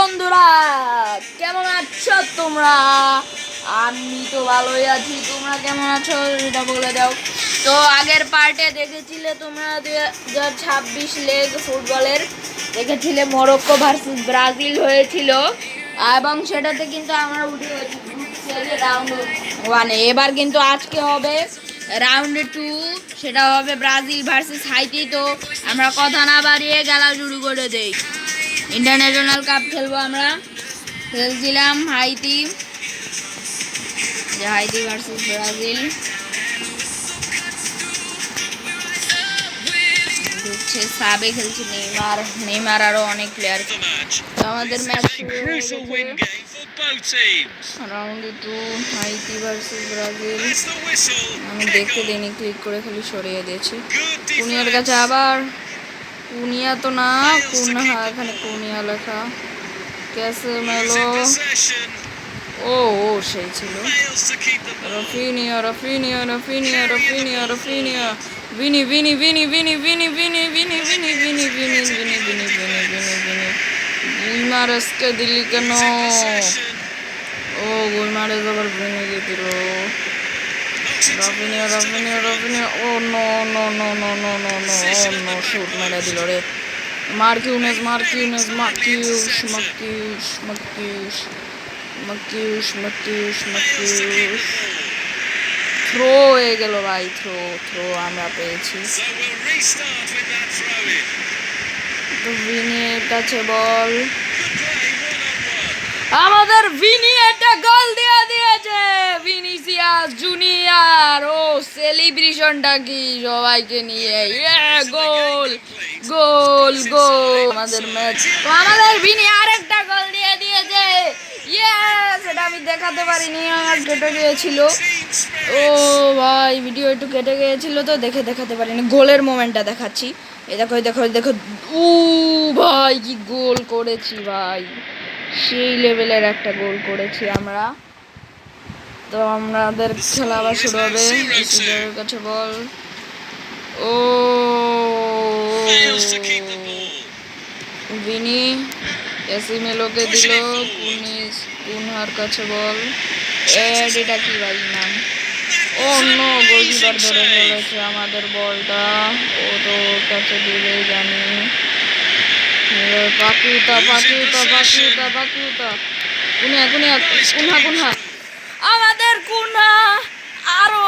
বন্ধুরা, কেমন আছো তোমরা? আমি তো ভালোই আছি, তোমরা কেমন আছো সেটা বলে দাও। তো আগের পার্টে দেখেছিলে তোমরা 2026 লেগ ফুটবলের দেখেছিলে মরক্কো ভার্সেস ব্রাজিল হয়েছিল, এবং সেটাতে কিন্তু আমরা উঠে গেছি গ্রুপ স্টেজে রাউন্ড 1-এ। এবার কিন্তু আজকে হবে রাউন্ড 2, সেটা হবে ব্রাজিল ভার্সেস হাইতি। তো আমরা কথা না বাড়িয়ে খেলা শুরু করে দেই। ইন্টারন্যাশনাল কাপ খেলবো আমরা। খেলছিলাম হাইতি ভার্সেস ব্রাজিল। ঢুকছে সাবে, খেলছে নেইমার আরো অনেক প্লেয়ার। আমাদের match round 2 Haiti versus Brazil. আমি দেখতে দিইনি, ক্লিক করে খালি সরিয়ে দিয়েছি। কুনিয়ার কাছে আবার, কুনিয়া তো না, কুনহা, এখানে কুনিয়া লেখা। ক্যাসেমেলো, ও সেই ছিল। Raphinha Raphinha Raphinha Raphinha Raphinha Vini Vini Vini Vini Vini Vini Vini Vini Vini Vini Vini Vini Vini Vini Vini গুইমারেসকে দিলি কেন? ও গুইমারেস আবার ভিনি দিয়ে দিল। Raphinha Raphinha Raphinha, oh no no no no no no no, oh no, shoot মেরে দিল রে। মার্কিউনেস মার্কিউনেস মার্কিউস মার্কিউস মার্কিউস মার্কিউস মার্কিউস মার্কিউস থ্রো হয়ে গেল ভাই, থ্রো আমরা পেয়েছি। তো ভিনির কাছে বল, আমাদের ভিনি একটা গোল দিয়ে দিয়েছে। ভিনিসিয়াস জুনিয়র, ও সেলিব্রেশনটা কি সবাইকে নিয়ে, গোল গোল গোল। আমাদের ম্যাচ, তো আমাদের ভিনি আরেকটা গোল দিয়ে দিয়েছে। সেটা আমি দেখাতে পারিনি, আমার কেটে গিয়েছিল। ও ভাই, ভিডিও একটু কেটে গিয়েছিল তো দেখাতে পারিনি। গোলের মোমেন্টটা দেখাচ্ছি, এই দেখো দেখো দেখো। ও ভাই, কি গোল করেছি ভাই, সেই লেভেলের একটা গোল করেছি আমরা। তো আমাদের খেলা আবার শুরু হবে। ইসিডারের কাছে বল, ও ভিনি ক্যাসিমেলোকে দিল। কুনহার কাছে বল, এটা কি ভাই নাম? ও নো, গোলকিপার ধরে ফেলেছে আমাদের বলটা। ও তো কাছে দিলেই জানি। পাকিউতা পাকিউতা পাকিউতা পাকিউতা কুনহা আমাদের কুনহা আরো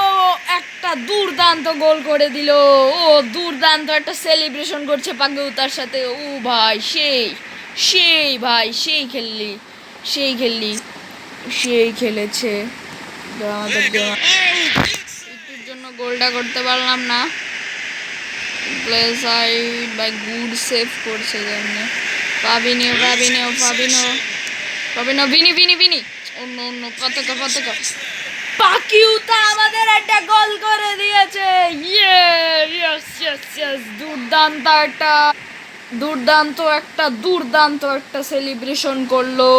একটা দুর্দান্ত গোল করে দিল। ও দুর্দান্ত একটা সেলিব্রেশন করছে পাকিউতার সাথে। ও ভাই, সেই ভাই, সেই খেলেছে। আমাদের একটুর জন্য গোলটা করতে পারলাম না। Play side bye good save করছে যেমনি। পাবিনিও ভিনি ভিনি ভিনি, অন্য পতাকা পাকিউতা আমাদের একটা গোল করে দিয়েছে। দুর্দান্ত একটা সেলিব্রেশন করলো।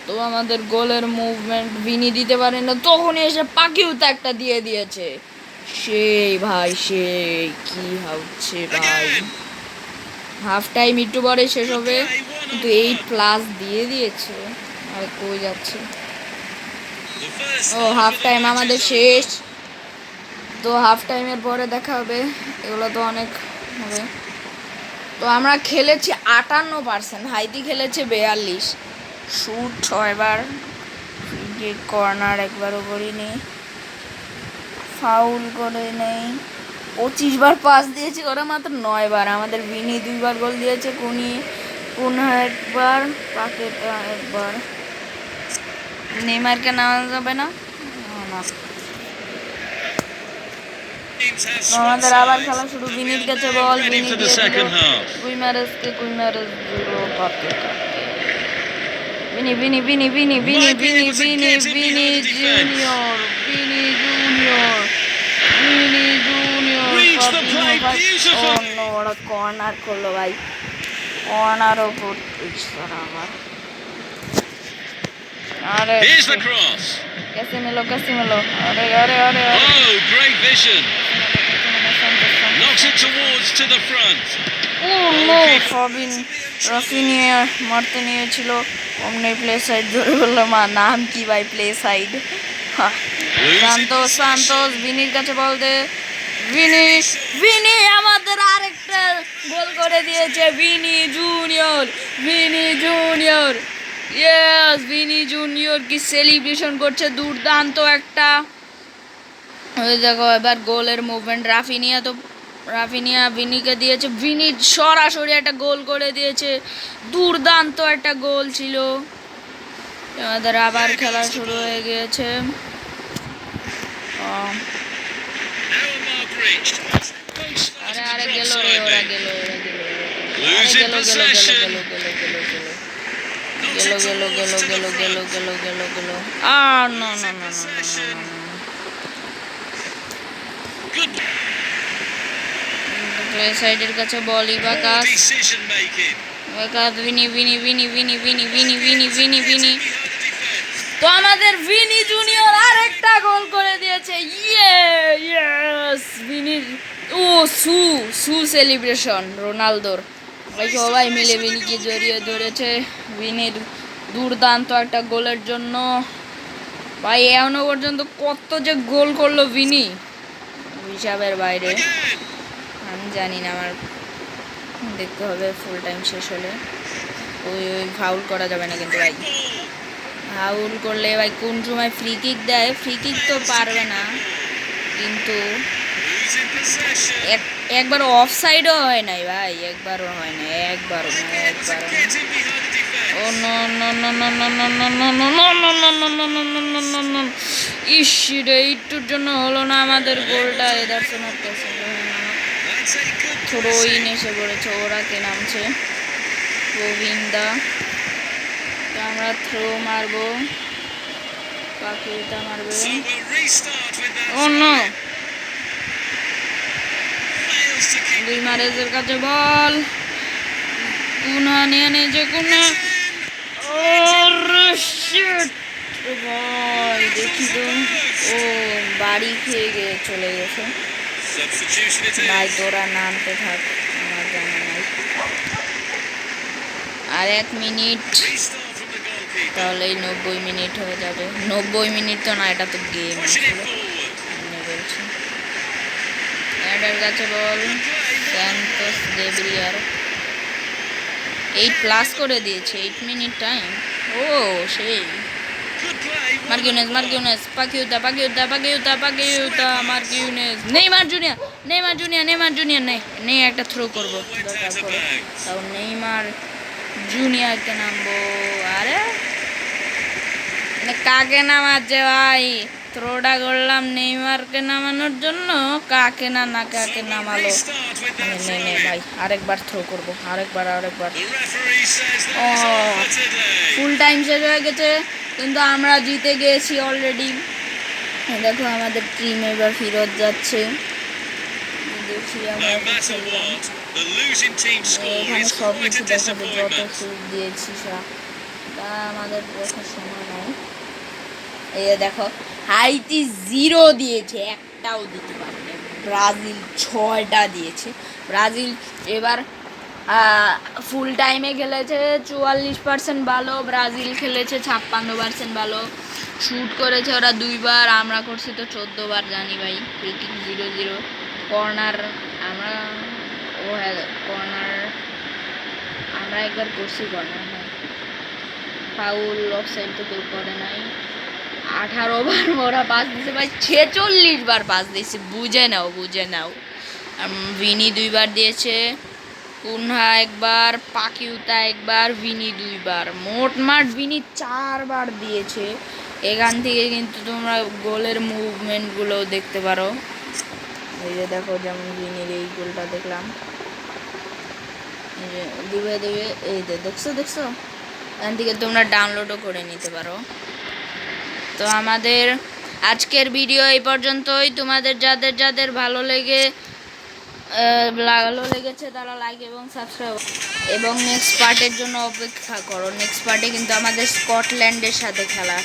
তো আমাদের গোলের মুভমেন্ট ভিনি দিতে পারে না, তখনই এসে পাকিউতা একটা দিয়ে দিয়েছে। সেই ভাই, সেই কি হচ্ছে ভাই। হাফ টাইম একটু পরে শেষ হবে, কিন্তু 8+ দিয়ে দিয়েছে। আর কই যাচ্ছে? ও হাফ টাইম আমাদের শেষ। তো হাফ টাইমের পরে দেখা হবে, এগুলো তো অনেক হবে। তো আমরা খেলেছি 58%, হাইতি খেলেছে 42। শুট 6বার, কর্নার একবারও করিনি, ফাউল করে নেই। 25বার পাস দিয়েছি, ওরা মাত্র 9বার। আমাদের ভিনি 2বার গোল দিয়েছে, কুনহা একবার, পাকেটা একবার। নেইমারকে নামানো যাবে না। আমাদের আবার খেলা শুরু। ভিনির কাছে বল, গুইমারেসকে Vini Vini Vini Vini Vini Vini Vini Vini junior Vini junior Vini junior. অন্য ওরা কর্নার করলো ভাই, কর্নারও করতেছে আবার। আরে ক্যাসিমেলো আরে আরে আরে Oh, great vision. Knocks it towards to the front. Oh no, ফাবিন রাফিনিয়া মারতে নিয়েছিল, অমনি প্লে সাইড ধরে বললাম নাম কি ভাই, প্লে সাইড। সান্তোস সান্তোস ভিনির কাছে বল দে, ভিনি ভিনি আমাদের আরেকটা গোল করে দিয়েছে, Vini junior, Vini Junior, yes Vini Junior কি সেলিব্রেশন করছে, দুর্দান্ত একটা। ওই দেখো এবার গোলের মুভমেন্ট, রাফিনিয়া ভিনিকে দিয়েছে, ভিনি সরাসরি একটা গোল করে দিয়েছে, দুর্দান্ত একটা গোল ছিল। আমাদের আবার খেলা শুরু হয়ে গিয়েছে। আরে আরে গেল রে, ওরা গেল, গেল গেল গেল গেল গেল গেল গেল গেল গেল গেল গেল গেল গেল আর না না না প্লে সাইডের কাছে বল, ইবাকাস, Vini Vini Vini Vini Vini Vini Vini Vini Vini. তো আমাদের ভিনি জুনিয়র আরেকটা গোল করে দিয়েছে, ইয়েস ভিনির, ও সু সেলিব্রেশন রোনালদোর, ভাই সবাই মিলে ভিনিকে জড়িয়ে ধরেছে ভিনির দুর্দান্ত একটা গোলের জন্য। ভাই এখনো পর্যন্ত কত যে গোল করলো ভিনি, হিসাবের বাইরে। আমি জানি না, আমার দেখতে হবে ফুল টাইম শেষ হলে। ওই ফাউল করা যাবে না কিন্তু ভাই, ফাউল করলে ভাই কোন সময় ফ্রি কিক দেয়, ফ্রি কিক তো পারবে না, কিন্তু একবার অফ সাইডও হয় নাই ভাই, একবারও হয় না, একবারও না, একবারও না। Oh no no no no no no no no no no no no no no no no no no no, ইস রে, একটুর জন্য হলো না আমাদের গোলটা। এদারসন থ্রোইন এসে পড়েছে, ওরা কে নামছে, গোবিন্দা। আমরা থ্রো মারবো, পাকিটা মারবে, ও নো, গুইমারেজের কাছে বল, কুনা নিয়ে নিয়েছে, কুনা, ভাই দেখি তো, ও বাড়ি খেয়ে গিয়ে চলে গেছে ভাই, তোরা নামতে থাক, আমার জানা নাই। আর 1 মিনিট, তাহলেই 90 মিনিট হয়ে যাবে। 90 মিনিট তো না, এটা তো গেম আসলে বলছি। এটার কাছে বল, স্যান্টোস দেব্রিয়ার 8+ করে দিয়েছে, 8 মিনিট টাইম। ও সেই Marquinhos, Marquinhos, Paqueta Paqueta Paqueta Paqueta, Marquinhos, Neymar junior, Neymar junior, Neymar junior, নেই একটা থ্রো করবো দরকার পড়ে, তাও নেইমার জুনিয়রকে নামবো। আরে কাকে নামাচ্ছে ভাই, থ্রোটা করলাম নেইমারকে নামানোর জন্য, কাকে না কাকে নামালো। নে ভাই আরেকবার থ্রো করবো, আরেকবার। ও ফুল টাইম শেষ হয়ে গেছে, কিন্তু আমরা জিতে গিয়েছি অলরেডি। দেখো আমাদের টিম এবার ফেরত যাচ্ছে, দেখি আমরা খেললাম, এখানে সব কিছু দেখাবে, যত সুযোগ দিয়েছি তা আমাদের দেখার সময় নাই। এই দেখো হাইতি 0 দিয়েছে, একটাও দিতে পারেনি, ব্রাজিল 6টা দিয়েছে। ব্রাজিল এবার ফুল টাইমে খেলেছে 44% ভালো, ব্রাজিল খেলেছে 56% ভালো, শ্যুট করেছে ওরা 2বার, আমরা করছি তো 14বার, জানি ভাই। ফ্রি কিক 0-0, কর্নার আমরা, ও হ্যাঁ কর্নার আমরা একবার করছি, কর্নার হ্যাঁ, ফাউল অফসাইড তো কেউ করে নাই। 18 বার ওরা পাস দিছে ভাই, 46 বার পাস দিয়েছে, বুঝে নাও। ভিনি 2বার দিয়েছে, কুনহা 1বার, পাকিউতা 1বার, ভিনি 2বার, মোটমাট ভিনি 4বার দিয়েছে। এখান থেকে কিন্তু তোমরা গোলের মুভমেন্টগুলো দেখতে পারো, এই যে দেখো, যেমন ভিনির এই গোলটা দেখলাম, এই যে দুবে এই যে দেখছো, এখান থেকে তোমরা ডাউনলোডও করে নিতে পারো। তো আমাদের আজকের ভিডিও এই পর্যন্তই। তোমাদের যাদের ভালো লেগেছে তারা লাইক এবং সাবস্ক্রাইব, এবং নেক্সট পার্টের জন্য অপেক্ষা করো। নেক্সট পার্টে কিন্তু আমাদের স্কটল্যান্ডের সাথে খেলা আছে।